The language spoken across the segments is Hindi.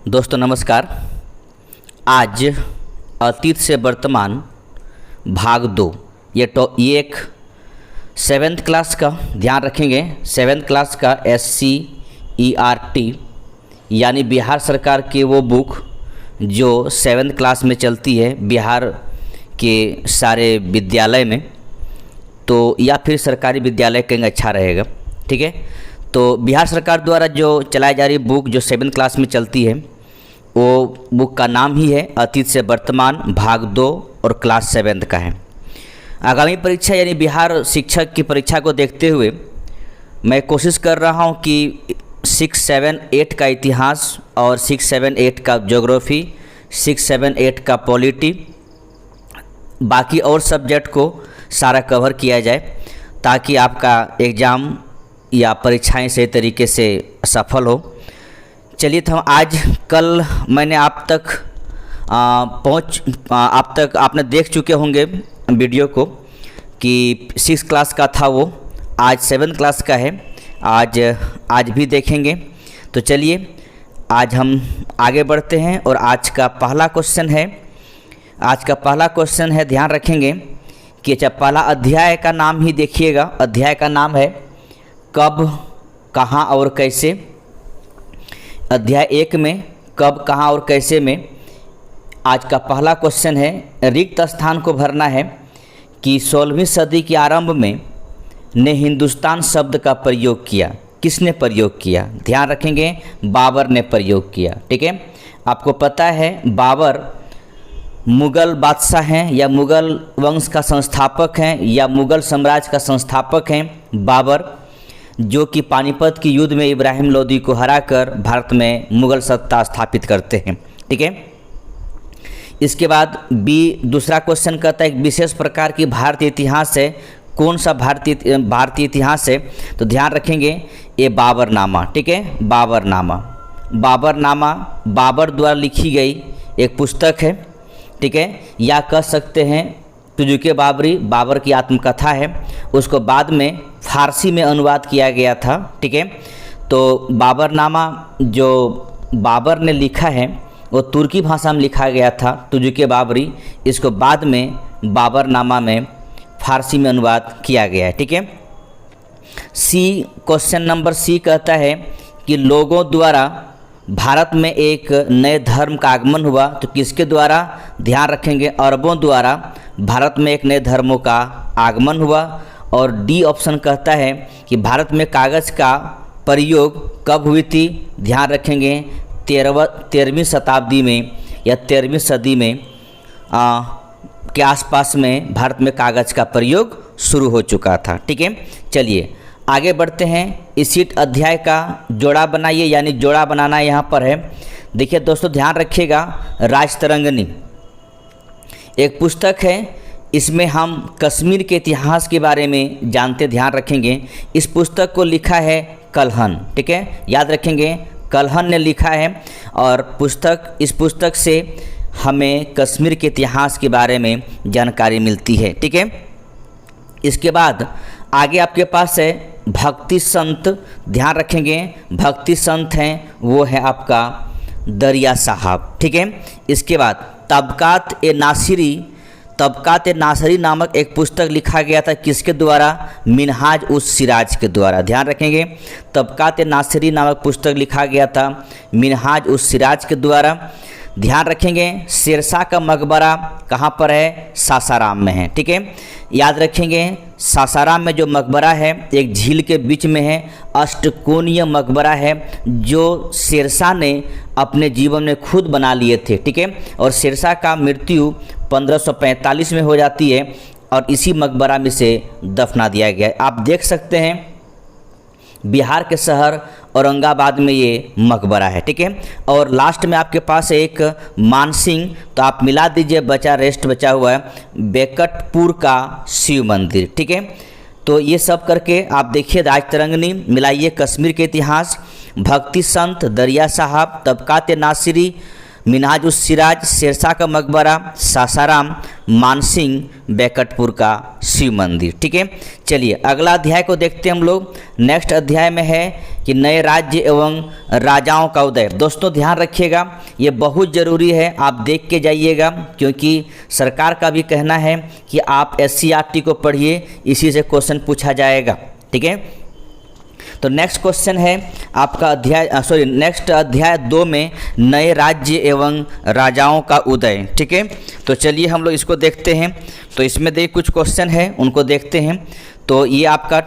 दोस्तों नमस्कार। आज अतीत से वर्तमान भाग 2 ये एक 7th क्लास का ध्यान रखेंगे। 7th क्लास का SCERT यानी बिहार सरकार की वो बुक जो 7th क्लास में चलती है बिहार के सारे विद्यालय में, तो या फिर सरकारी विद्यालय कहेंगे अच्छा रहेगा। ठीक है, तो बिहार सरकार द्वारा जो चलाई जा रही बुक जो 7th क्लास में चलती है वो बुक का नाम ही है अतीत से वर्तमान भाग 2 और क्लास 7th का है। आगामी परीक्षा यानी बिहार शिक्षक की परीक्षा को देखते हुए मैं कोशिश कर रहा हूं कि 6, 7, 8 का इतिहास और 6, 7, 8 का ज्योग्राफी, 6, 7, 8 का पॉलिटी, बाकी और सब्जेक्ट को सारा कवर किया जाए ताकि आपका एग्ज़ाम या परीक्षाएं सही तरीके से सफल हो। चलिए, तो आज कल मैंने आप तक आपने देख चुके होंगे वीडियो को कि 6 क्लास का था, वो आज 7th क्लास का है। आज भी देखेंगे। तो चलिए आज हम आगे बढ़ते हैं और आज का पहला क्वेश्चन है, ध्यान रखेंगे कि अच्छा पहला अध्याय का नाम ही देखिएगा। अध्याय का नाम है कब, कहाँ और कैसे। अध्याय 1 में कब, कहाँ और कैसे में आज का पहला क्वेश्चन है। रिक्त स्थान को भरना है कि 16वीं सदी के आरंभ में ने हिंदुस्तान शब्द का प्रयोग किया। किसने प्रयोग किया? ध्यान रखेंगे, बाबर ने प्रयोग किया। ठीक है, आपको पता है बाबर मुग़ल बादशाह हैं या मुग़ल वंश का संस्थापक हैं या मुग़ल साम्राज्य का संस्थापक हैं बाबर, जो कि पानीपत की युद्ध में इब्राहिम लोदी को हराकर भारत में मुग़ल सत्ता स्थापित करते हैं। ठीक है, इसके बाद दूसरा क्वेश्चन कहता है एक विशेष प्रकार की भारतीय इतिहास है। कौन सा भारतीय इतिहास है? तो ध्यान रखेंगे ये बाबरनामा। ठीक है, बाबरनामा बाबर द्वारा लिखी गई एक पुस्तक है। ठीक है, या कह सकते हैं तुजुके बाबरी, बाबर की आत्मकथा है। उसको बाद में फारसी में अनुवाद किया गया था। ठीक है, तो बाबरनामा जो बाबर ने लिखा है वो तुर्की भाषा में लिखा गया था, तुजुके बाबरी। इसको बाद में बाबरनामा में फारसी में अनुवाद किया गया है। ठीक है, क्वेश्चन नंबर सी कहता है कि लोगों द्वारा भारत में एक नए धर्म का आगमन हुआ। तो किसके द्वारा? ध्यान रखेंगे, अरबों द्वारा भारत में एक नए धर्मों का आगमन हुआ। और डी ऑप्शन कहता है कि भारत में कागज़ का प्रयोग कब हुई थी? ध्यान रखेंगे 13वीं शताब्दी में या 13वीं सदी में के आसपास में भारत में कागज़ का प्रयोग शुरू हो चुका था। ठीक है, चलिए आगे बढ़ते हैं। इसी अध्याय का जोड़ा बनाइए, यानी जोड़ा बनाना यहाँ पर है। देखिए दोस्तों ध्यान रखिएगा, राजतरंगिणी एक पुस्तक है। इसमें हम कश्मीर के इतिहास के बारे में जानते, ध्यान रखेंगे। इस पुस्तक को लिखा है कल्हण। ठीक है, याद रखेंगे कल्हण ने लिखा है। और इस पुस्तक से हमें कश्मीर के इतिहास के बारे में जानकारी मिलती है। ठीक है, इसके बाद आगे आपके पास है भक्ति संत। ध्यान रखेंगे भक्ति संत हैं वो है आपका दरिया साहब। ठीक है, इसके बाद तबकात ए नासिरी नामक एक पुस्तक लिखा गया था। किसके द्वारा? मिनहाज उस सिराज के द्वारा। ध्यान रखेंगे तबकात ए नासिरी नामक पुस्तक लिखा गया था मिनहाज उस सिराज के द्वारा। ध्यान रखेंगे शेरशाह का मकबरा कहाँ पर है? सासाराम में है। ठीक है, याद रखेंगे सासाराम में जो मकबरा है एक झील के बीच में है, अष्टकोणीय मकबरा है जो शेरशाह ने अपने जीवन में खुद बना लिए थे। ठीक है, और शेरशाह का मृत्यु 1545 में हो जाती है और इसी मकबरा में से दफना दिया गया है। आप देख सकते हैं बिहार के शहर औरंगाबाद में ये मकबरा है। ठीक है, और लास्ट में आपके पास एक मानसिंह, तो आप मिला दीजिए, बचा हुआ है बेकटपुर का शिव मंदिर। ठीक है, तो ये सब करके आप देखिए राजतरंगिणी, मिलाइए कश्मीर के इतिहास, भक्ति संत, दरिया साहब, तबकात नासिरी, मिनहाज उस सिराज, शेरशाह का मकबरा, सासाराम, मानसिंह, बेकटपुर का शिव मंदिर। ठीक है, चलिए अगला अध्याय को देखते हैं हम लोग। नेक्स्ट अध्याय में है कि नए राज्य एवं राजाओं का उदय। दोस्तों ध्यान रखिएगा, ये बहुत ज़रूरी है, आप देख के जाइएगा, क्योंकि सरकार का भी कहना है कि आप SCERT को पढ़िए, इसी से क्वेश्चन पूछा जाएगा। ठीक है, तो नेक्स्ट क्वेश्चन है आपका नेक्स्ट अध्याय 2 में नए राज्य एवं राजाओं का उदय। ठीक है, तो चलिए हम लोग इसको देखते हैं। तो इसमें देखिए कुछ क्वेश्चन है, उनको देखते हैं। तो ये आपका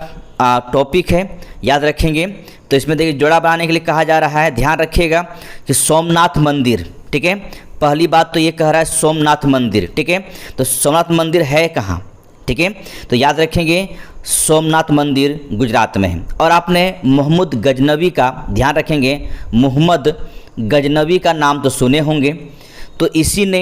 टॉपिक है, याद रखेंगे। तो इसमें देखिए जोड़ा बनाने के लिए कहा जा रहा है, ध्यान रखिएगा कि सोमनाथ मंदिर। ठीक है, पहली बात तो ये कह रहा है सोमनाथ मंदिर। ठीक है, तो सोमनाथ मंदिर है कहाँ? ठीक है, तो याद रखेंगे सोमनाथ मंदिर गुजरात में है। और आपने मोहम्मद गजनवी का ध्यान रखेंगे, मोहम्मद गजनवी का नाम तो सुने होंगे। तो इसी ने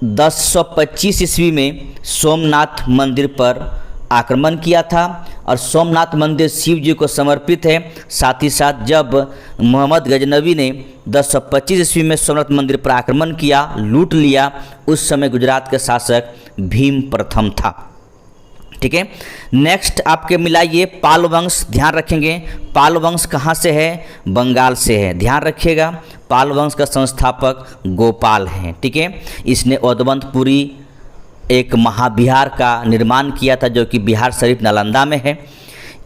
1025 ईस्वी में सोमनाथ मंदिर पर आक्रमण किया था। और सोमनाथ मंदिर शिव जी को समर्पित है। साथ ही साथ जब मोहम्मद गजनवी ने 1025 ईस्वी में सोमनाथ मंदिर पर आक्रमण किया, लूट लिया, उस समय गुजरात के शासक भीम प्रथम था। ठीक है, नेक्स्ट आपके मिलाइए पाल वंश। ध्यान रखेंगे पाल वंश कहाँ से है? बंगाल से है। ध्यान रखिएगा, पाल वंश का संस्थापक गोपाल हैं। ठीक है, इसने औदवंतपुरी एक महाविहार का निर्माण किया था, जो कि बिहार शरीफ नालंदा में है।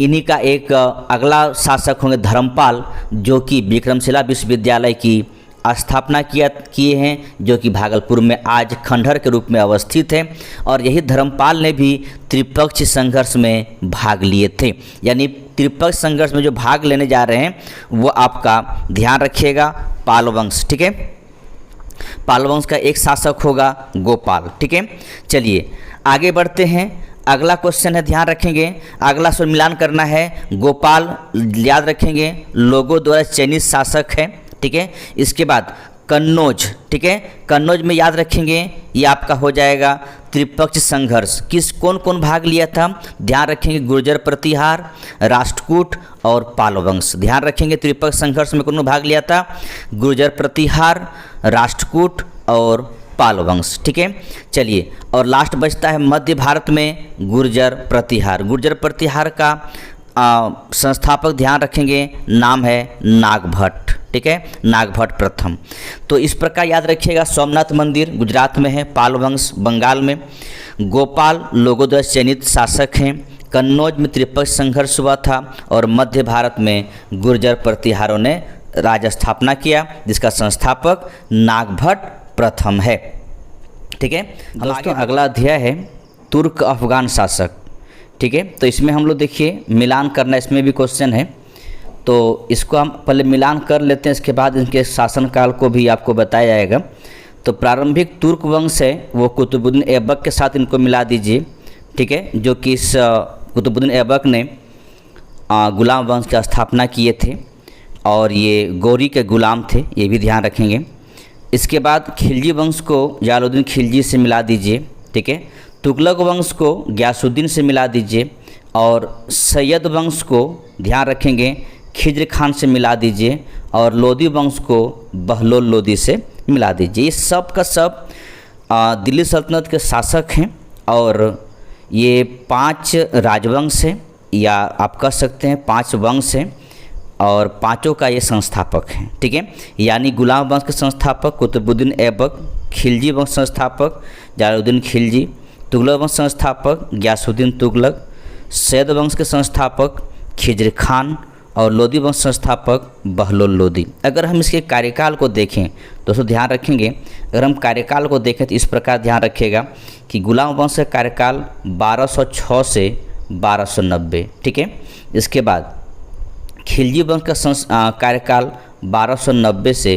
इन्हीं का एक अगला शासक होंगे धर्मपाल, जो कि विक्रमशिला विश्वविद्यालय की स्थापना किए हैं, जो कि भागलपुर में आज खंडहर के रूप में अवस्थित है। और यही धर्मपाल ने भी त्रिपक्षीय संघर्ष में भाग लिए थे। यानी त्रिपक्षीय संघर्ष में जो भाग लेने जा रहे हैं वो आपका ध्यान रखिएगा पाल वंश। ठीक है, पाल वंश का एक शासक होगा गोपाल। ठीक है, चलिए आगे बढ़ते हैं। अगला क्वेश्चन है, ध्यान रखेंगे, अगला स्वर मिलान करना है। गोपाल याद रखेंगे लोगों द्वारा चयनित शासक है। ठीक है, इसके बाद कन्नौज। ठीक है, कन्नौज में याद रखेंगे ये आपका हो जाएगा त्रिपक्षीय संघर्ष। कौन कौन भाग लिया था? ध्यान रखेंगे गुर्जर प्रतिहार, राष्ट्रकूट और पाल वंश। ध्यान रखेंगे त्रिपक्षीय संघर्ष में कौन भाग लिया था? गुर्जर प्रतिहार, राष्ट्रकूट और पाल वंश। ठीक है, चलिए और लास्ट बचता है मध्य भारत में गुर्जर प्रतिहार। गुर्जर प्रतिहार का संस्थापक ध्यान रखेंगे नाम है नागभट्ट। ठीक है, नागभट्ट प्रथम। तो इस प्रकार याद रखिएगा, सोमनाथ मंदिर गुजरात में है, पाल वंश बंगाल में, गोपाल लोगों द्वारा चयनित शासक हैं, कन्नौज में त्रिपक्षीय संघर्ष हुआ था और मध्य भारत में गुर्जर प्रतिहारों ने राज्य स्थापना किया, जिसका संस्थापक नागभट्ट प्रथम है। ठीक है दोस्तों, अगला अध्याय है तुर्क अफगान शासक। ठीक है, तो इसमें हम लोग देखिए मिलान करना, इसमें भी क्वेश्चन है, तो इसको हम पहले मिलान कर लेते हैं, इसके बाद इनके शासनकाल को भी आपको बताया जाएगा। तो प्रारंभिक तुर्क वंश है वो कुतुबुद्दीन ऐबक के साथ इनको मिला दीजिए। ठीक है, जो कि इस कुतुबुद्दीन ऐबक ने गुलाम वंश की स्थापना किए थे और ये गौरी के गुलाम थे, ये भी ध्यान रखेंगे। इसके बाद खिलजी वंश को जलालुद्दीन खिलजी से मिला दीजिए। ठीक है, तुगलक वंश को गयासुद्दीन से मिला दीजिए और सैयद वंश को ध्यान रखेंगे खिज्र खान से मिला दीजिए और लोदी वंश को बहलोल लोदी से मिला दीजिए। ये सब का सब दिल्ली सल्तनत के शासक हैं और ये 5 राजवंश हैं, या आप कह सकते हैं 5 वंश हैं और पांचों का ये संस्थापक हैं। ठीक है, यानी गुलाम वंश के संस्थापक कुतुबुद्दीन ऐबक, खिलजी वंश संस्थापक जलालुद्दीन खिलजी, तुगलक वंश संस्थापक गयासुद्दीन तुगलक, सैयद वंश के संस्थापक खिज्र खान और लोदी वंश संस्थापक बहलोल लोदी। अगर हम इसके कार्यकाल को देखें दोस्तों, ध्यान रखेंगे, अगर हम कार्यकाल को देखें तो इस प्रकार ध्यान रखिएगा कि गुलाम वंश का कार्यकाल 1206 से 1290। ठीक है, इसके बाद खिलजी वंश का कार्यकाल 1290 से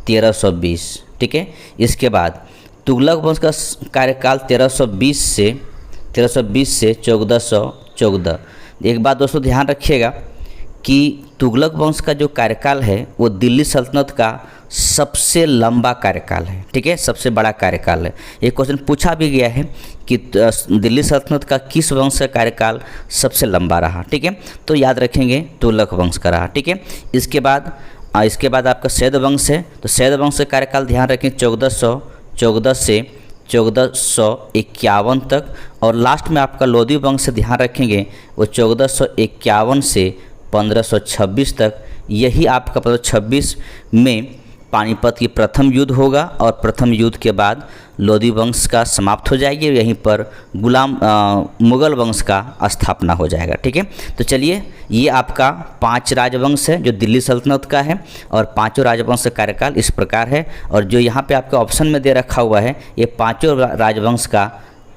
1320। ठीक है, इसके बाद तुगलक वंश का कार्यकाल 1320 से 1414। एक बात दोस्तों ध्यान रखिएगा कि तुगलक वंश का जो कार्यकाल है वो दिल्ली सल्तनत का सबसे लंबा कार्यकाल है। ठीक है, सबसे बड़ा कार्यकाल है। एक क्वेश्चन पूछा भी गया है कि दिल्ली सल्तनत का किस वंश का कार्यकाल सबसे लंबा रहा। ठीक है, तो याद रखेंगे तुगलक वंश का रहा। ठीक है, इसके बाद आपका सैयद वंश है, तो सैयद वंश का कार्यकाल ध्यान रखें 1414 से 1451 तक। और लास्ट में आपका लोदी वंश से ध्यान रखेंगे वो 1451 से 1526 तक यही आपका 1526 में पानीपत की प्रथम युद्ध होगा और प्रथम युद्ध के बाद लोधी वंश का समाप्त हो जाएगी, यहीं पर मुगल वंश का स्थापना हो जाएगा। ठीक है, तो चलिए ये आपका 5 राजवंश है जो दिल्ली सल्तनत का है और पांचों राजवंश का कार्यकाल इस प्रकार है। और जो यहाँ पे आपके ऑप्शन में दे रखा हुआ है ये पांचों राजवंश का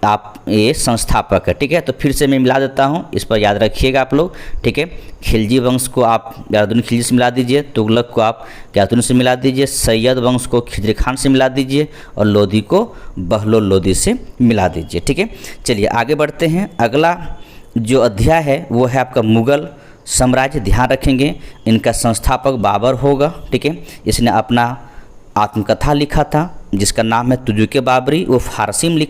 आप ये संस्थापक है। ठीक है, तो फिर से मैं मिला देता हूँ, इस पर याद रखिएगा आप लोग। ठीक है, खिलजी वंश को आप गियासुद्दीन खिलजी से मिला दीजिए, तुगलक को आप गियासुद्दीन से मिला दीजिए, सैयद वंश को खिजर खान से मिला दीजिए और लोधी को बहलोल लोधी से मिला दीजिए। ठीक है, चलिए आगे बढ़ते हैं। अगला जो अध्याय है वो है आपका मुगल साम्राज्य। ध्यान रखेंगे इनका संस्थापक बाबर होगा। ठीक है, इसने अपना आत्मकथा लिखा था जिसका नाम है तुजुके बाबरी। वो फारसी में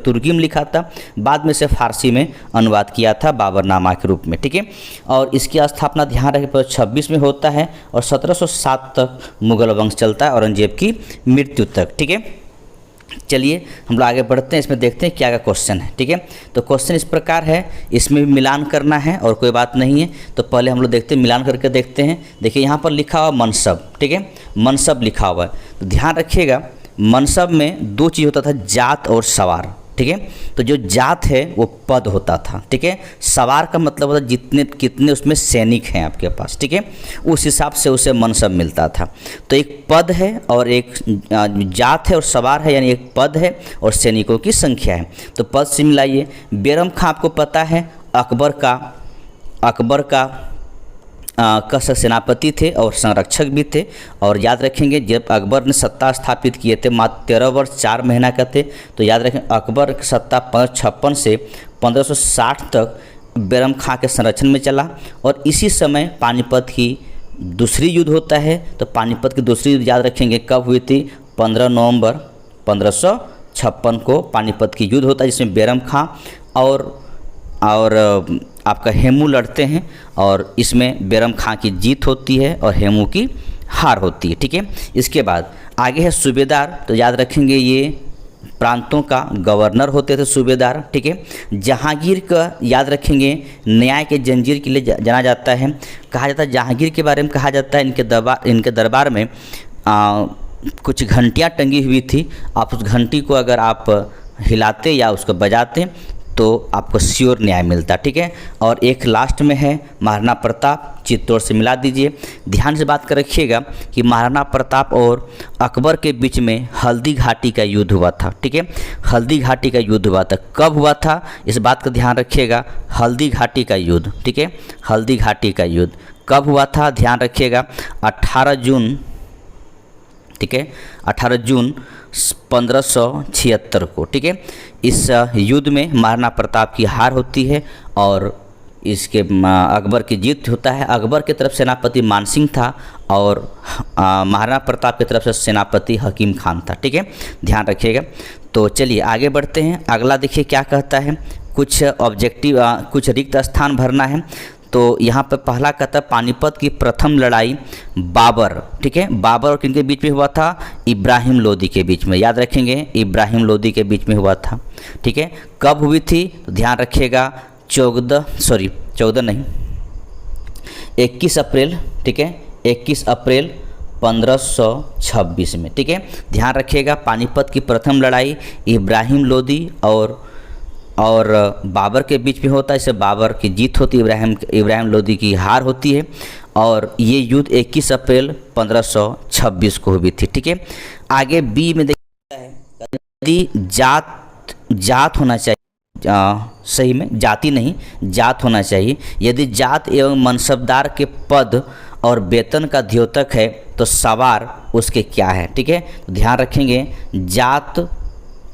तुर्की में लिखा था, बाद में से फारसी में अनुवाद किया था बाबरनामा के रूप में। ठीक है, और इसकी स्थापना ध्यान रखें 1526 में होता है और 1707 तक मुगल वंश चलता है, औरंगजेब की मृत्यु तक। ठीक है, चलिए हम लोग आगे बढ़ते हैं, इसमें देखते हैं क्या क्या क्वेश्चन है। ठीक है, तो क्वेश्चन इस प्रकार है, इसमें भी मिलान करना है और कोई बात नहीं है। तो पहले हम लोग देखते हैं, मिलान करके देखते हैं। देखिए यहाँ पर लिखा हुआ मनसब। ठीक है, मनसब लिखा हुआ है, तो ध्यान रखिएगा मनसब में 2 चीज़ होता था, जात और सवार। ठीक है, तो जो जात है वो पद होता था। ठीक है, सवार का मतलब होता जितने कितने उसमें सैनिक हैं आपके पास। ठीक है, उस हिसाब से उसे मनसब मिलता था। तो एक पद है और एक जात है और सवार है, यानी एक पद है और सैनिकों की संख्या है। तो पद से मिलाइए। बैरम खां आपको पता है अकबर का सेनापति थे और संरक्षक भी थे। और याद रखेंगे जब अकबर ने सत्ता स्थापित किए थे मात्र 13 वर्ष 4 महीना का थे। तो याद रखें अकबर की सत्ता 1556 से 1560 तक बैरम खां के संरक्षण में चला। और इसी समय पानीपत की दूसरी युद्ध होता है। तो पानीपत की दूसरी युद्ध याद रखेंगे कब हुई थी, 15 नवंबर 1556 को पानीपत की युद्ध होता है, जिसमें बैरम खां और आपका हेमू लड़ते हैं और इसमें बैरम खां की जीत होती है और हेमू की हार होती है। ठीक है, इसके बाद आगे है सूबेदार। तो याद रखेंगे ये प्रांतों का गवर्नर होते थे सूबेदार। ठीक है, जहांगीर का याद रखेंगे न्याय के जंजीर के लिए जाना जाता है। कहा जाता है जहांगीर के बारे में कहा जाता है इनके दरबार में कुछ घंटियाँ टंगी हुई थी। आप उस घंटी को अगर आप हिलाते या उसको बजाते तो आपको श्योर न्याय मिलता। ठीक है, और एक लास्ट में है महाराणा प्रताप, चित्तौड़ से मिला दीजिए। ध्यान से बात कर रखिएगा कि महाराणा प्रताप और अकबर के बीच में हल्दी घाटी का युद्ध हुआ था। ठीक है, हल्दी घाटी का युद्ध हुआ था। कब हुआ था इस बात का ध्यान रखिएगा, हल्दी घाटी का युद्ध। ठीक है, हल्दी घाटी का युद्ध कब हुआ था ध्यान रखिएगा, 18 जून। ठीक है, 18 जून 1576 को। ठीक है, इस युद्ध में महाराणा प्रताप की हार होती है और इसके अकबर की जीत होता है। अकबर की तरफ सेनापति मानसिंह था और महाराणा प्रताप की तरफ से सेनापति हकीम खान था। ठीक है, ध्यान रखिएगा। तो चलिए आगे बढ़ते हैं। अगला देखिए क्या कहता है, कुछ ऑब्जेक्टिव कुछ रिक्त स्थान भरना है। तो यहाँ पर पहला कहता है पानीपत की प्रथम लड़ाई बाबर। ठीक है, बाबर और किनके बीच में हुआ था, इब्राहिम लोदी के बीच में। याद रखेंगे इब्राहिम लोदी के बीच में हुआ था। ठीक है, कब हुई थी तो ध्यान रखिएगा 21 अप्रैल। ठीक है, 21 अप्रैल 1526 में। ठीक है, ध्यान रखिएगा पानीपत की प्रथम लड़ाई इब्राहिम लोदी और बाबर के बीच में होता है। इससे बाबर की जीत होती है, इब्राहिम लोदी की हार होती है। और ये युद्ध 21 अप्रैल 1526 को हुई थी। ठीक है, आगे बी में देखता है यदि जात होना चाहिए, सही में जाति नहीं जात होना चाहिए। यदि जात एवं मनसबदार के पद और वेतन का द्योतक है तो सवार उसके क्या है। ठीक है, तो ध्यान रखेंगे जात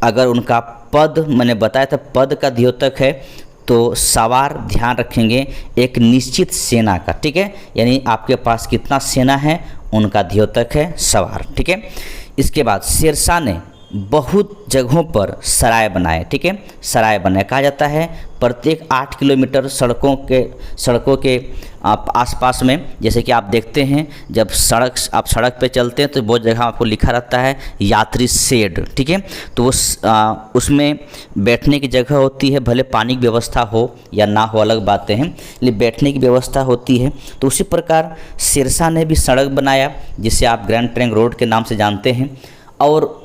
अगर उनका पद मैंने बताया था पद का द्योतक है तो सवार ध्यान रखेंगे एक निश्चित सेना का। ठीक है, यानी आपके पास कितना सेना है उनका द्योतक है सवार। ठीक है, इसके बाद शेरशाह ने बहुत जगहों पर सराय बनाए, ठीक है, सराय बनाए। कहा जाता है प्रत्येक 8 किलोमीटर सड़कों के आसपास में, जैसे कि आप देखते हैं जब आप सड़क पे चलते हैं तो बहुत जगह आपको लिखा रहता है यात्री शेड, ठीक है, तो उसमें बैठने की जगह होती है, भले पानी की व्यवस्था हो या ना हो अलग बातें हैं, लेकिन बैठने की व्यवस्था होती है। तो उसी प्रकार सिरसा ने भी सड़क बनाया जिसे आप ग्रैंड ट्रंक रोड के नाम से जानते हैं, और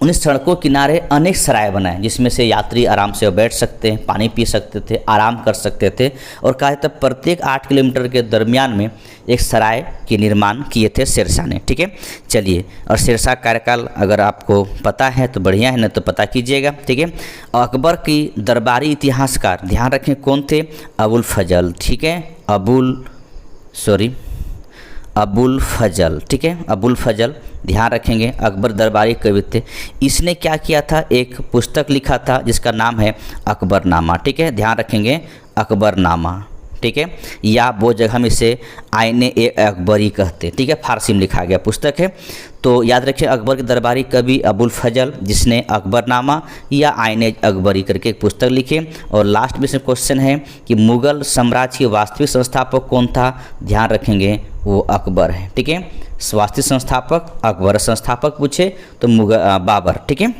उन सड़कों किनारे अनेक सराय बनाए जिसमें से यात्री आराम से बैठ सकते हैं, पानी पी सकते थे, आराम कर सकते थे। और कहा जाता है प्रत्येक 8 किलोमीटर के दरमियान में एक सराय के निर्माण किए थे सिरसा ने, ठीक है। चलिए, और सिरसा कार्यकाल अगर आपको पता है तो बढ़िया है, न तो पता कीजिएगा, ठीक है। अकबर की दरबारी इतिहासकार, ध्यान रखें कौन थे, अबुल फजल, ठीक है, अबुल फजल, ठीक है, अबुल फजल, ध्यान रखेंगे। अकबर दरबारी कवि थे। इसने क्या किया था, एक पुस्तक लिखा था जिसका नाम है अकबरनामा, ठीक है, ध्यान रखेंगे अकबरनामा, ठीक है, या वो जगह में इसे आईने ए अकबरी कहते, ठीक है, फारसी में लिखा गया पुस्तक है। तो याद रखिए अकबर के दरबारी कवि अबुल फजल जिसने अकबरनामा या आईने अकबरी करके एक पुस्तक लिखे। और लास्ट में से क्वेश्चन है कि मुगल साम्राज्य के वास्तविक संस्थापक कौन था, ध्यान रखेंगे वो अकबर है, ठीक है, वास्तविक संस्थापक अकबर, संस्थापक पूछे तो बाबर, ठीक है।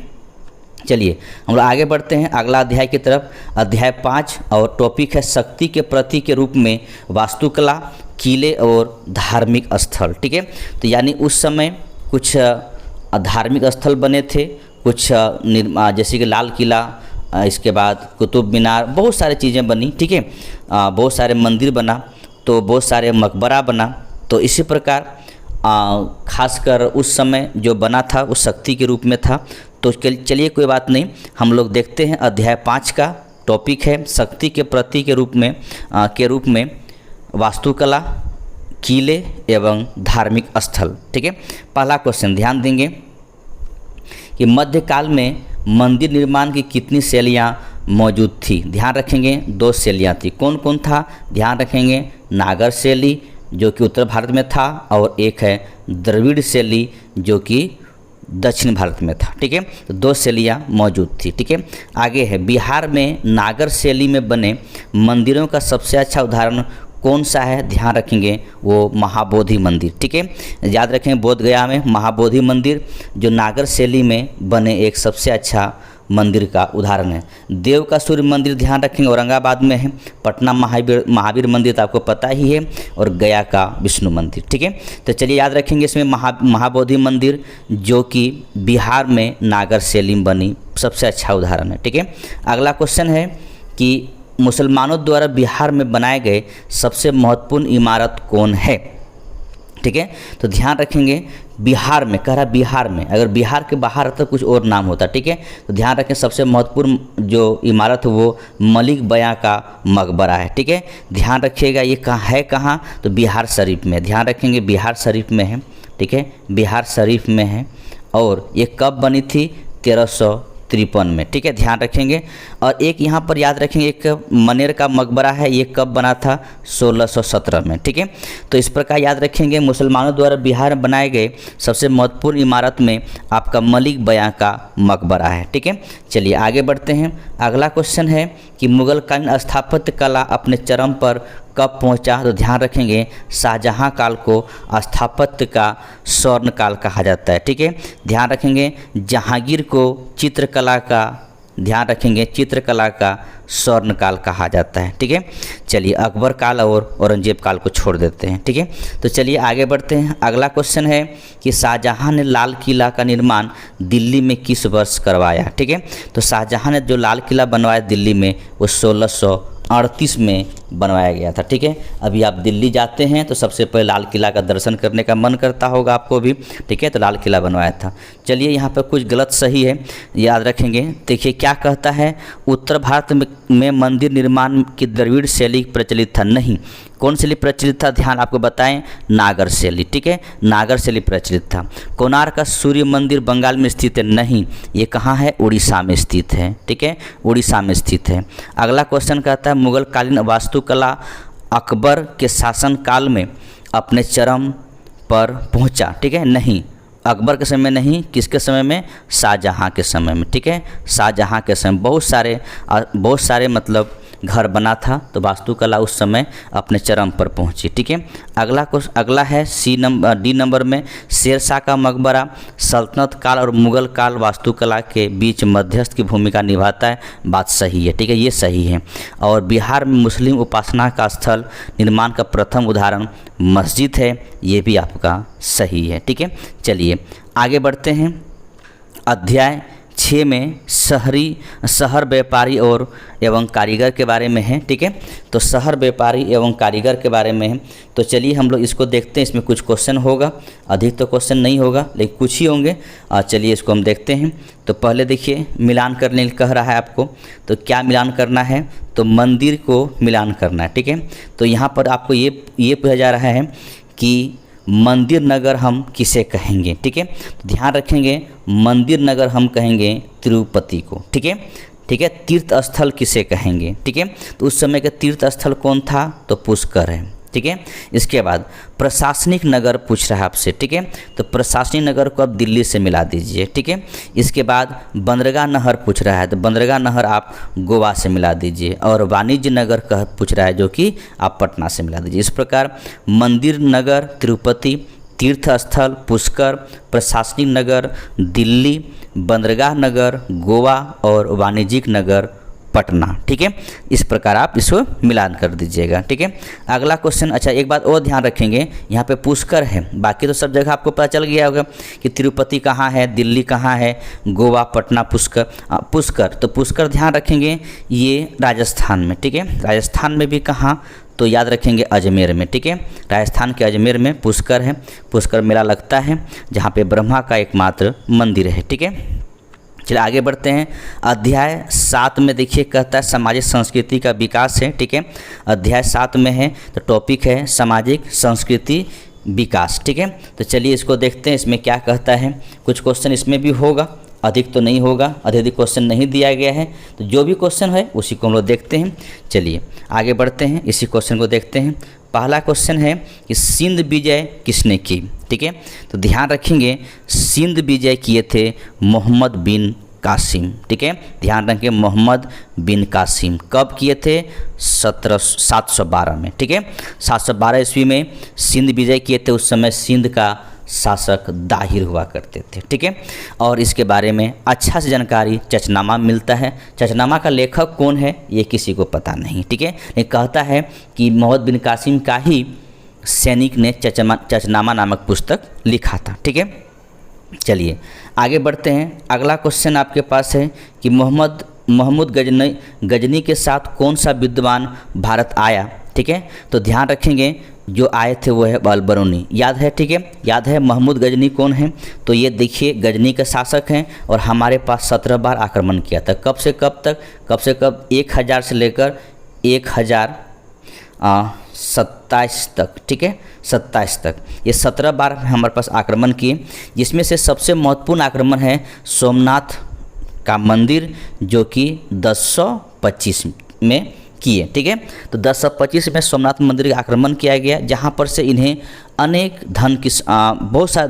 चलिए हम लोग आगे बढ़ते हैं अगला अध्याय की तरफ, अध्याय 5, और टॉपिक है शक्ति के प्रतीक के रूप में वास्तुकला, किले और धार्मिक स्थल, ठीक है। तो यानी उस समय कुछ धार्मिक स्थल बने थे, कुछ जैसे कि लाल किला, इसके बाद कुतुब मीनार, बहुत सारी चीज़ें बनी, ठीक है, बहुत सारे मंदिर बना, तो बहुत सारे मकबरा बना। तो इसी प्रकार खासकर उस समय जो बना था वो शक्ति के रूप में था। तो चलिए कोई बात नहीं, हम लोग देखते हैं अध्याय 5 का टॉपिक है शक्ति के प्रतीक के रूप में वास्तुकला, किले एवं धार्मिक स्थल, ठीक है। पहला क्वेश्चन ध्यान देंगे कि मध्यकाल में मंदिर निर्माण की कितनी शैलियाँ मौजूद थी, ध्यान रखेंगे 2 शैलियाँ थी। कौन कौन था, ध्यान रखेंगे नागर शैली जो कि उत्तर भारत में था, और एक है द्रविड़ शैली जो कि दक्षिण भारत में था, ठीक है। तो 2 शैलियाँ मौजूद थी, ठीक है। आगे है बिहार में नागर शैली में बने मंदिरों का सबसे अच्छा उदाहरण कौन सा है, ध्यान रखेंगे वो महाबोधि मंदिर, ठीक है। याद रखेंगे बोध गया में महाबोधि मंदिर जो नागर शैली में बने एक सबसे अच्छा मंदिर का उदाहरण है। देव का सूर्य मंदिर ध्यान रखेंगे औरंगाबाद में है। पटना महावीर मंदिर तो आपको पता ही है, और गया का विष्णु मंदिर, ठीक है। तो चलिए याद रखेंगे इसमें महाबोधि मंदिर जो कि बिहार में नागर शैली में बनी सबसे अच्छा उदाहरण है, ठीक है। अगला क्वेश्चन है कि मुसलमानों द्वारा बिहार में बनाए गए सबसे महत्वपूर्ण इमारत कौन है, ठीक है। तो ध्यान रखेंगे बिहार में, कह रहा बिहार में, अगर बिहार के बाहर तो कुछ और नाम होता, ठीक है। तो ध्यान रखें सबसे महत्वपूर्ण जो इमारत है वो मलिक बयां का मकबरा है, ठीक है। ध्यान रखिएगा ये कहाँ, तो बिहार शरीफ में, ध्यान रखेंगे बिहार शरीफ में है, ठीक है, बिहार शरीफ में है। और ये कब बनी थी, 1353 में, ठीक है, ध्यान रखेंगे। और एक यहाँ पर याद रखेंगे एक मनेर का मकबरा है, ये कब बना था, 1617 में, ठीक है। तो इस प्रकार याद रखेंगे मुसलमानों द्वारा बिहार में बनाए गए सबसे महत्वपूर्ण इमारत में आपका मलिक बयां का मकबरा है, ठीक है। चलिए आगे बढ़ते हैं। अगला क्वेश्चन है कि मुगलकालीन स्थापत्य कला अपने चरम पर कब पहुंचा, तो ध्यान रखेंगे शाहजहां काल को स्थापत्य का स्वर्ण काल कहा जाता है, ठीक है। ध्यान रखेंगे जहांगीर को चित्रकला का, ध्यान रखेंगे चित्रकला का स्वर्ण काल कहा जाता है, ठीक है। चलिए अकबर काल और औरंगजेब काल को छोड़ देते हैं, ठीक है। तो चलिए आगे बढ़ते हैं। अगला क्वेश्चन है कि शाहजहां ने लाल किला का निर्माण दिल्ली में किस वर्ष करवाया, ठीक है। तो शाहजहां ने जो लाल किला बनवाया दिल्ली में वो 1638 में बनवाया गया था, ठीक है। अभी आप दिल्ली जाते हैं तो सबसे पहले लाल किला का दर्शन करने का मन करता होगा आपको भी, ठीक है, तो लाल किला बनवाया था। चलिए यहाँ पर कुछ गलत सही है, याद रखेंगे। देखिए क्या कहता है, उत्तर भारत में मंदिर निर्माण की द्रविड़ शैली प्रचलित था, नहीं, कौन शैली प्रचलित था, ध्यान आपको बताएं, नागर शैली, ठीक है, नागर शैली प्रचलित था। कोणार्क का सूर्य मंदिर बंगाल में स्थित है, नहीं, ये कहाँ है, उड़ीसा में स्थित है, ठीक है, उड़ीसा में स्थित है। अगला क्वेश्चन कहता है मुगल कालीन वास्तुकला अकबर के शासन काल में अपने चरम पर पहुंचा, ठीक है, नहीं, अकबर के समय में नहीं, किसके समय में? शाहजहाँ के समय में, ठीक है। शाहजहाँ के समय बहुत सारे मतलब घर बना था, तो वास्तुकला उस समय अपने चरम पर पहुंची, ठीक है। अगला है डी नंबर में शेरशाह का मकबरा सल्तनत काल और मुगल काल वास्तुकला के बीच मध्यस्थ की भूमिका निभाता है। बात सही है, ठीक है, ये सही है। और बिहार में मुस्लिम उपासना का स्थल निर्माण का प्रथम उदाहरण मस्जिद है, ये भी आपका सही है, ठीक है। चलिए आगे बढ़ते हैं। अध्याय 6 में शहर व्यापारी और एवं कारीगर के बारे में है, ठीक है। तो शहर व्यापारी एवं कारीगर के बारे में है, तो चलिए हम लोग इसको देखते हैं। इसमें कुछ क्वेश्चन होगा, अधिक तो क्वेश्चन नहीं होगा लेकिन कुछ ही होंगे। चलिए इसको हम देखते हैं। तो पहले देखिए मिलान करने कह रहा है आपको, तो क्या मिलान करना है? तो मंदिर को मिलान करना है, ठीक है। तो यहाँ पर आपको ये पूछा जा रहा है कि मंदिर नगर हम किसे कहेंगे, ठीक है। ध्यान रखेंगे मंदिर नगर हम कहेंगे तिरुपति को, ठीक है, ठीक है। तीर्थ स्थल किसे कहेंगे, ठीक है। तो उस समय का तीर्थ स्थल कौन था? तो पुष्कर है, ठीक है। इसके बाद प्रशासनिक नगर पूछ रहा है आपसे, ठीक है। तो प्रशासनिक नगर को आप दिल्ली से मिला दीजिए, ठीक है। इसके बाद बंदरगाह नहर पूछ रहा है, तो बंदरगाह नहर आप गोवा से मिला दीजिए। और वाणिज्य नगर कह पूछ रहा है, जो कि आप पटना से मिला दीजिए। इस प्रकार मंदिर नगर तिरुपति, तीर्थ स्थल पुष्कर, प्रशासनिक नगर दिल्ली, बंदरगाह नगर गोवा और वाणिज्यिक नगर पटना, ठीक है। इस प्रकार आप इसको मिलान कर दीजिएगा, ठीक है। अगला क्वेश्चन, अच्छा एक बात और ध्यान रखेंगे, यहाँ पे पुष्कर है, बाकी तो सब जगह आपको पता चल गया होगा कि तिरुपति कहाँ है, दिल्ली कहाँ है, गोवा पटना पुष्कर। तो पुष्कर ध्यान रखेंगे ये राजस्थान में, ठीक है। राजस्थान में भी कहाँ? तो याद रखेंगे अजमेर में, ठीक है। राजस्थान के अजमेर में पुष्कर है। पुष्कर मेला लगता है जहाँ पे ब्रह्मा का एकमात्र मंदिर है, ठीक है। चलिए आगे बढ़ते हैं। अध्याय 7 में देखिए कहता है सामाजिक संस्कृति का विकास है, ठीक है। अध्याय 7 में है, तो टॉपिक है सामाजिक संस्कृति विकास, ठीक है। तो चलिए इसको देखते हैं, इसमें क्या कहता है। कुछ क्वेश्चन इसमें भी होगा, अधिक तो नहीं होगा, अधिक क्वेश्चन नहीं दिया गया है। तो जो भी क्वेश्चन है उसी को हम लोग देखते हैं। चलिए आगे बढ़ते हैं, इसी क्वेश्चन को देखते हैं। पहला क्वेश्चन है कि सिंध विजय किसने की, ठीक है। तो ध्यान रखेंगे सिंध विजय किए थे मोहम्मद बिन कासिम, ठीक है। ध्यान रखेंगे मोहम्मद बिन कासिम। कब किए थे? 712 में, ठीक है। 712 ईस्वी में सिंध विजय किए थे। उस समय सिंध का शासक दाहिर हुआ करते थे, ठीक है। और इसके बारे में अच्छा से जानकारी चचनामा मिलता है। चचनामा का लेखक कौन है ये किसी को पता नहीं, ठीक है। ये कहता है कि मोहम्मद बिन कासिम का ही सैनिक ने चचनामा नामक पुस्तक लिखा था, ठीक है। चलिए आगे बढ़ते हैं। अगला क्वेश्चन आपके पास है कि महमूद गजनी के साथ कौन सा विद्वान भारत आया, ठीक है। तो ध्यान रखेंगे जो आए थे वो है अलबरूनी, याद है, ठीक है। याद है महमूद गजनी कौन है? तो ये देखिए गजनी के शासक हैं और हमारे पास 17 बार आक्रमण किया था। कब से कब तक? 1000 से लेकर 1027 तक, ठीक है, 27 तक। ये 17 बार हमारे पास आक्रमण किए, जिसमें से सबसे महत्वपूर्ण आक्रमण है सोमनाथ का मंदिर, जो कि 1025 में किए, ठीक है। तो 1025 में सोमनाथ मंदिर का आक्रमण किया गया, जहाँ पर से इन्हें अनेक बहुत सारा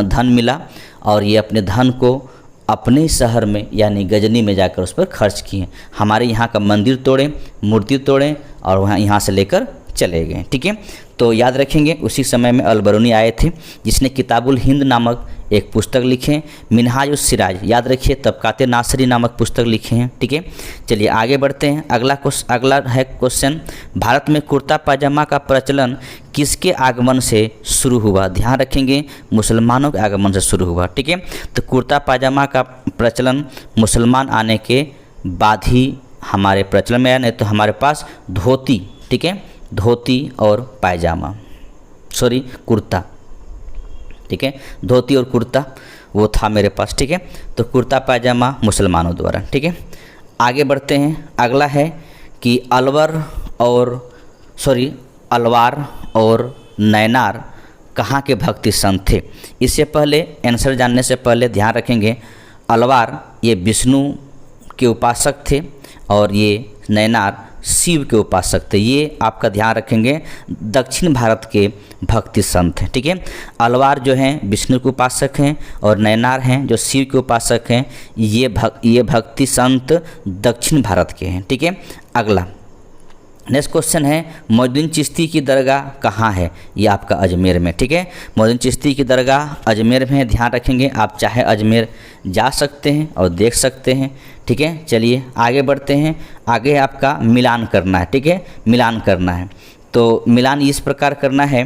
धन मिला और ये अपने धन को अपने शहर में यानी गजनी में जाकर उस पर खर्च किए। हमारे यहाँ का मंदिर तोड़े, मूर्ति तोड़े और वहाँ यहाँ से लेकर चले गए, ठीक है। तो याद रखेंगे उसी समय में अलबरूनी आए थे, जिसने किताबुल हिंद नामक एक पुस्तक लिखे। मिनहाजुस सिराज, याद रखिए तबकाते नासरी नामक पुस्तक लिखे हैं, ठीक है। चलिए आगे बढ़ते हैं। अगला है क्वेश्चन, भारत में कुर्ता पाजामा का प्रचलन किसके आगमन से शुरू हुआ? ध्यान रखेंगे मुसलमानों के आगमन से शुरू हुआ, ठीक है। तो कुर्ता पाजामा का प्रचलन मुसलमान आने के बाद ही हमारे प्रचलन में आया, नहीं तो हमारे पास धोती, ठीक है, धोती और पायजामा, कुर्ता, ठीक है, धोती और कुर्ता वो था मेरे पास, ठीक है। तो कुर्ता पायजामा मुसलमानों द्वारा, ठीक है। आगे बढ़ते हैं। अगला है कि अलवार और नैनार कहाँ के भक्ति संत थे? इससे पहले आंसर जानने से पहले ध्यान रखेंगे अलवार ये विष्णु के उपासक थे और ये नैनार शिव के उपासक थे। ये आपका ध्यान रखेंगे, दक्षिण भारत के भक्ति संत हैं। ठीक है, अलवार जो हैं विष्णु के उपासक हैं और नैनार हैं जो शिव के उपासक हैं। ये भक्ति संत दक्षिण भारत के हैं। ठीक है, अगला नेक्स्ट क्वेश्चन है, मोइनुद्दीन चिश्ती की दरगाह कहाँ है? ये आपका अजमेर में। ठीक है, मोइनुद्दीन चिश्ती की दरगाह अजमेर में है, ध्यान रखेंगे। आप चाहे अजमेर जा सकते हैं और देख सकते हैं। ठीक है, चलिए आगे बढ़ते हैं। आगे आपका मिलान करना है। ठीक है, मिलान करना है। तो मिलान इस प्रकार करना है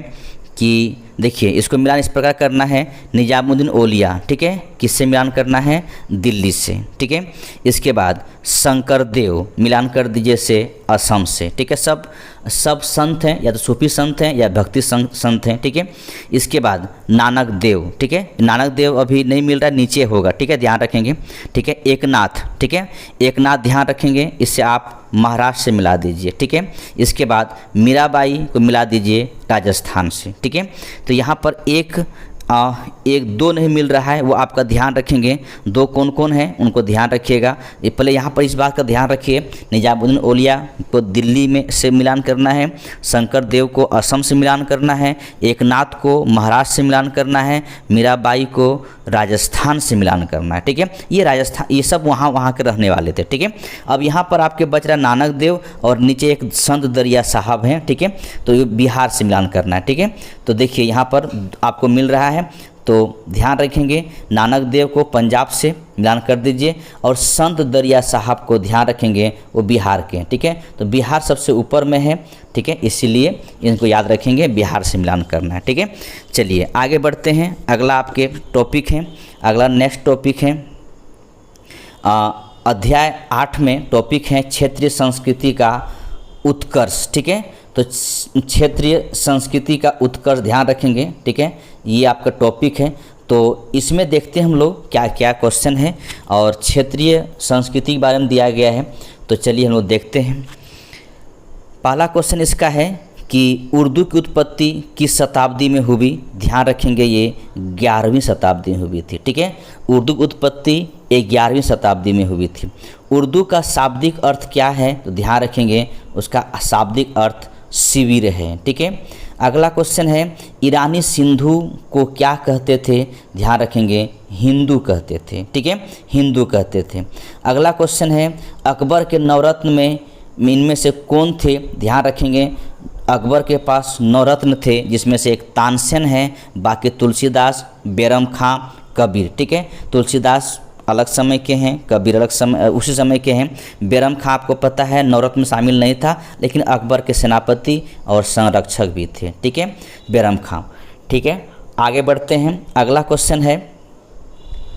कि देखिए, इसको मिलान इस प्रकार करना है, निजामुद्दीन औलिया। ठीक है, किससे मिलान करना है? दिल्ली से। ठीक है, इसके बाद शंकरदेव मिलान कर दीजिए से असम से। ठीक है, सब संत हैं, या तो सूफी संत हैं या भक्ति संत हैं। ठीक है, इसके बाद नानक देव। ठीक है, नानक देव अभी नहीं मिल रहा है, नीचे होगा। ठीक है, ध्यान रखेंगे। ठीक है, एकनाथ। ठीक है, एकनाथ ध्यान रखेंगे, इससे आप महाराष्ट्र से मिला दीजिए। ठीक है, इसके बाद मीराबाई को मिला दीजिए राजस्थान से। ठीक है, तो यहाँ पर एक दो नहीं मिल रहा है, वो आपका ध्यान रखेंगे। दो कौन कौन है उनको ध्यान रखिएगा। ये पहले यहाँ पर इस बात का ध्यान रखिए, निजामुद्दीन औलिया को दिल्ली में से मिलान करना है, शंकर देव को असम से मिलान करना है, एकनाथ को महाराष्ट्र से मिलान करना है, मीराबाई को राजस्थान से मिलान करना है। ठीक है, ये राजस्थान, ये सब वहाँ के रहने वाले थे। ठीक है, अब यहाँ पर आपके बच रहा नानक देव और नीचे एक संत दरिया साहब हैं। ठीक है, तो ये बिहार से मिलान करना है। ठीक है, तो देखिए यहाँ पर आपको मिल रहा है, तो ध्यान रखेंगे, नानक देव को पंजाब से मिलान कर दीजिए और संत दरिया साहब को ध्यान रखेंगे, वो बिहार के। ठीक है, तो बिहार सबसे ऊपर में है। ठीक है, इसीलिए इनको याद रखेंगे, बिहार से मिलान करना है। ठीक है, चलिए आगे बढ़ते हैं। अगला आपके टॉपिक है, अगला नेक्स्ट टॉपिक है अध्याय 8 में टॉपिक है क्षेत्रीय संस्कृति का उत्कर्ष। ठीक है, तो क्षेत्रीय संस्कृति का उत्कर्ष ध्यान रखेंगे। ठीक है, ये आपका टॉपिक है। तो इसमें देखते हैं हम लोग क्या क्या क्वेश्चन है और क्षेत्रीय संस्कृति के बारे में दिया गया है। तो चलिए हम लोग देखते हैं। पहला क्वेश्चन इसका है कि उर्दू की उत्पत्ति किस शताब्दी में हुई? ध्यान रखेंगे, ये 11वीं शताब्दी में हुई थी। ठीक है, उर्दू की उत्पत्ति 11वीं शताब्दी में हुई थी। उर्दू का शाब्दिक अर्थ क्या है? तो ध्यान रखेंगे, उसका शाब्दिक अर्थ शिविर है। ठीक है, अगला क्वेश्चन है, ईरानी सिंधु को क्या कहते थे? ध्यान रखेंगे, हिंदू कहते थे। ठीक है, हिंदू कहते थे। अगला क्वेश्चन है, अकबर के नवरत्न में इनमें से कौन थे? ध्यान रखेंगे, अकबर के पास नवरत्न थे, जिसमें से एक तानसेन है, बाकी तुलसीदास, बैरम खां, कबीर। ठीक है, तुलसीदास अलग समय के हैं, कबीर अलग समय उसी समय के हैं। बैरम खां आपको पता है नवरत्न में शामिल नहीं था, लेकिन अकबर के सेनापति और संरक्षक भी थे। ठीक है, बैरम खां। ठीक है, आगे बढ़ते हैं। अगला क्वेश्चन है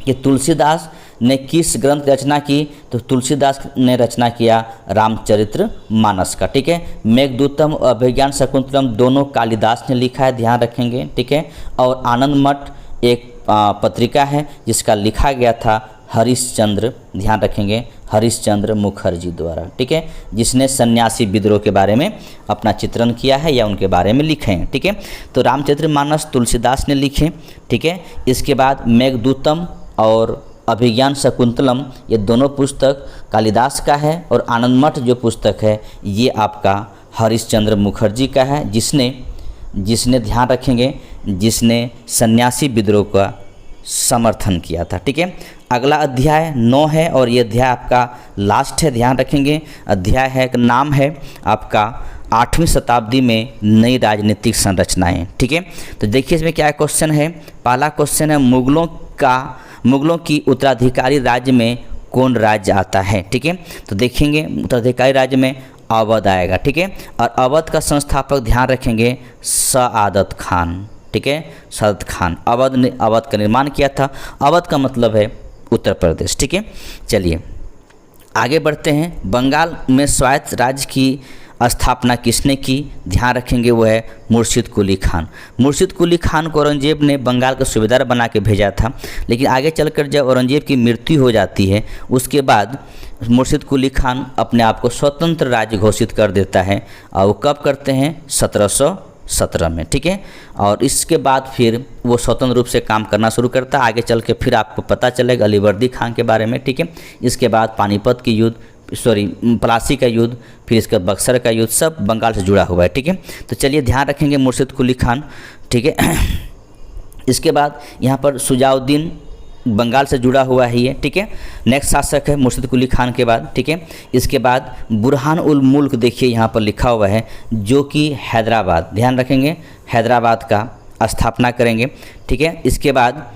कि तुलसीदास ने किस ग्रंथ की रचना की? तो तुलसीदास ने रचना किया रामचरित्र मानस का। ठीक है, मेघदूतम और अभिज्ञान शकुंतलम दोनों कालिदास ने लिखा है, ध्यान रखेंगे। ठीक है, और आनंद मठ एक पत्रिका है जिसका लिखा गया था हरिश्चंद्र, ध्यान रखेंगे, हरिश्चंद्र मुखर्जी द्वारा। ठीक है, जिसने सन्यासी विद्रोह के बारे में अपना चित्रण किया है या उनके बारे में लिखे हैं। ठीक है, तो रामचरितमानस तुलसीदास ने लिखे। ठीक है, इसके बाद मेघदूतम और अभिज्ञान शकुंतलम ये दोनों पुस्तक कालिदास का है, और आनंद मठ जो पुस्तक है ये आपका हरिश्चंद्र मुखर्जी का है, जिसने ध्यान रखेंगे, जिसने सन्यासी विद्रोह का समर्थन किया था। ठीक है, अगला अध्याय 9 है और ये अध्याय आपका लास्ट है, ध्यान रखेंगे। अध्याय है, नाम है आपका 8वीं शताब्दी में नई राजनीतिक संरचनाएं। ठीक है, तो देखिए इसमें क्या क्वेश्चन है। पहला क्वेश्चन है, मुगलों की उत्तराधिकारी राज्य में कौन राज्य आता है? ठीक है, तो देखेंगे उत्तराधिकारी राज्य में अवध आएगा। ठीक है, और अवध का संस्थापक ध्यान रखेंगे सआदत खान। ठीक है, सआदत खान, अवध ने अवध का निर्माण किया था। अवध का मतलब है उत्तर प्रदेश। ठीक है, चलिए आगे बढ़ते हैं। बंगाल में स्वायत्त राज्य की स्थापना किसने की? ध्यान रखेंगे, वो है मुर्शिद कुली खान। मुर्शिद कुली खान को औरंगजेब ने बंगाल का सूबेदार बना के भेजा था, लेकिन आगे चलकर जब औरंगजेब की मृत्यु हो जाती है उसके बाद मुर्शिद कुली खान अपने आप को स्वतंत्र राज्य घोषित कर देता है, और वो कब करते हैं? 1717 में। ठीक है, और इसके बाद फिर वो स्वतंत्र रूप से काम करना शुरू करता है। आगे चल के फिर आपको पता चलेगा अलीवर्दी खान के बारे में। ठीक है, इसके बाद पानीपत की युद्ध, प्लासी का युद्ध, फिर इसका बक्सर का युद्ध, सब बंगाल से जुड़ा हुआ है। ठीक है, तो चलिए ध्यान रखेंगे मुर्शिद कुली खान। ठीक है, इसके बाद यहाँ पर सुजाउद्दीन बंगाल से जुड़ा हुआ है ये। ठीक है, नेक्स्ट शासक है मुर्शिद कुली खान के बाद। ठीक है, इसके बाद बुरहान उल मुल्क देखिए यहाँ पर लिखा हुआ है, जो कि हैदराबाद, ध्यान रखेंगे, हैदराबाद का स्थापना करेंगे। ठीक है, इसके बाद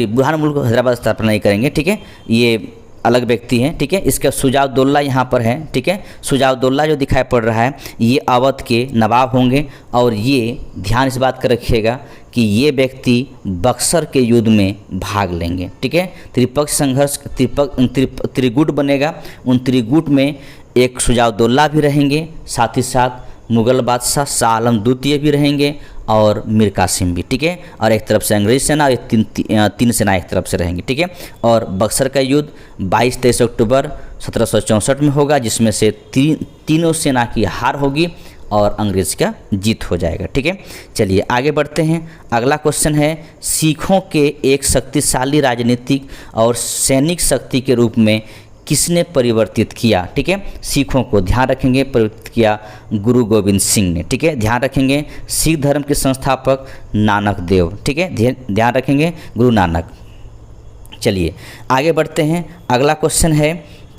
बुरहान मुल्क हैदराबाद स्थापना नहीं करेंगे। ठीक है, ये अलग व्यक्ति हैं। ठीक है, इसका सुजाउद्दौला यहाँ पर है। ठीक है, सुजाउद्दौला जो दिखाई पड़ रहा है ये अवध के नवाब होंगे, और ये ध्यान इस बात का रखिएगा कि ये व्यक्ति बक्सर के युद्ध में भाग लेंगे। ठीक है, त्रिपक्ष संघर्ष त्रिगुट बनेगा, उन त्रिगुट में एक सुजाउद्दौला भी रहेंगे, साथ ही साथ मुग़ल बादशाह शाह आलम द्वितीय भी रहेंगे, और मीर कासिम भी। ठीक है, और एक तरफ से अंग्रेज सेना और तीन सेना एक तरफ से रहेंगी। ठीक है, और बक्सर का युद्ध 22-23 अक्टूबर 1764 में होगा, जिसमें से तीनों सेना की हार होगी और अंग्रेज का जीत हो जाएगा। ठीक है, चलिए आगे बढ़ते हैं। अगला क्वेश्चन है, सिखों के एक शक्तिशाली राजनीतिक और सैनिक शक्ति के रूप में किसने परिवर्तित किया? ठीक है, सिखों को ध्यान रखेंगे परिवर्तित किया गुरु गोविंद सिंह ने। ठीक है, ध्यान रखेंगे सिख धर्म के संस्थापक नानक देव। ठीक है, ध्यान रखेंगे गुरु नानक। चलिए आगे बढ़ते हैं। अगला क्वेश्चन है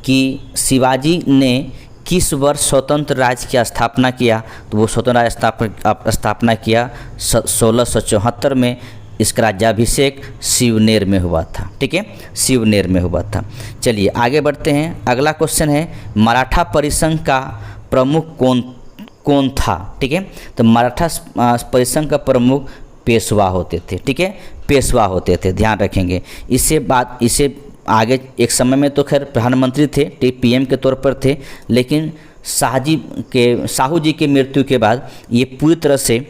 कि शिवाजी ने किस वर्ष स्वतंत्र राज्य की स्थापना किया? तो वो स्वतंत्र राज्य स्थापना किया 1674 में। इसका राज्याभिषेक शिवनेर में हुआ था। ठीक है, शिवनेर में हुआ था। चलिए आगे बढ़ते हैं। अगला क्वेश्चन है, मराठा परिसंघ का प्रमुख कौन था? ठीक है, तो मराठा परिसंघ का प्रमुख पेशवा होते थे। ठीक है, पेशवा होते थे, ध्यान रखेंगे। इससे आगे एक समय में तो खैर प्रधानमंत्री थे, पीएम के तौर पर थे, लेकिन साहू जी के मृत्यु के बाद ये पूरी तरह से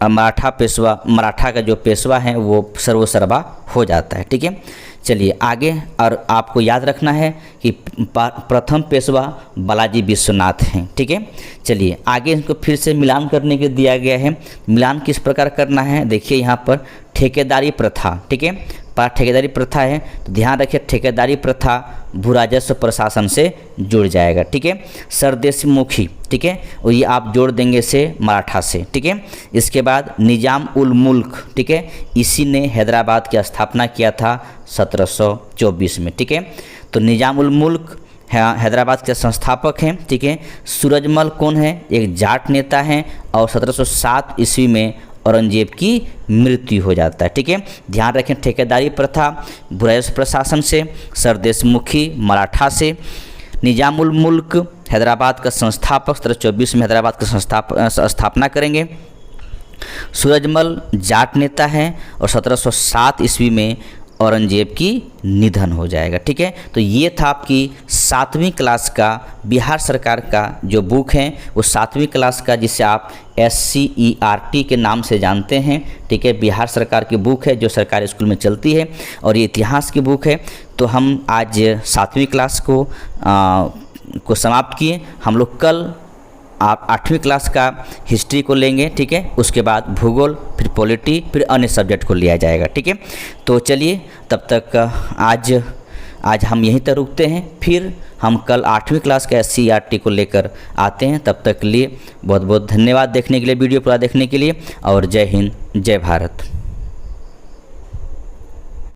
मराठा का जो पेशवा है वो सर्वसर्वा हो जाता है। ठीक है, चलिए आगे। और आपको याद रखना है कि प्रथम पेशवा बालाजी विश्वनाथ हैं। ठीक है, चलिए आगे इनको फिर से मिलान करने के दिया गया है। मिलान किस प्रकार करना है देखिए, यहाँ पर ठेकेदारी प्रथा। ठीक है, ठेकेदारी प्रथा है, तो ध्यान रखिए ठेकेदारी प्रथा भू राजस्व प्रशासन से जुड़ जाएगा। ठीक है, सरदेशमुखी। ठीक है, और ये आप जोड़ देंगे से मराठा से। ठीक है, इसके बाद निजाम उल मुल्क। ठीक है, इसी ने हैदराबाद की स्थापना किया था 1724 में। ठीक है, तो निजाम उल मुल्क हैदराबाद के संस्थापक हैं। ठीक है, सूरजमल कौन है? एक जाट नेता हैं, और 1707 ईस्वी में औरंगजेब की मृत्यु हो जाता है। ठीक है, ध्यान रखें ठेकेदारी प्रथा भू राजस्व प्रशासन से, सरदेशमुखी मराठा से, निजाम उल मुल्क हैदराबाद का संस्थापक 1724 में हैदराबाद का स्थापना करेंगे, सूरजमल जाट नेता हैं, और 1707 ईस्वी में औरंगजेब की निधन हो जाएगा। ठीक है, तो ये था आपकी 7वीं क्लास का बिहार सरकार का जो बुक है, वो 7वीं क्लास का जिसे आप SCERT के नाम से जानते हैं। ठीक है, बिहार सरकार की बुक है जो सरकारी स्कूल में चलती है, और ये इतिहास की बुक है। तो हम आज 7वीं क्लास को समाप्त किए। हम लोग कल आप 8वीं क्लास का हिस्ट्री को लेंगे। ठीक है, उसके बाद भूगोल, फिर पॉलिटी, फिर अन्य सब्जेक्ट को लिया जाएगा। ठीक है, तो चलिए तब तक आज हम यहीं तक रुकते हैं, फिर हम कल 8वीं क्लास का SCERT को लेकर आते हैं। तब तक के लिए बहुत बहुत धन्यवाद देखने के लिए, वीडियो पूरा देखने के लिए, और जय हिंद जय भारत।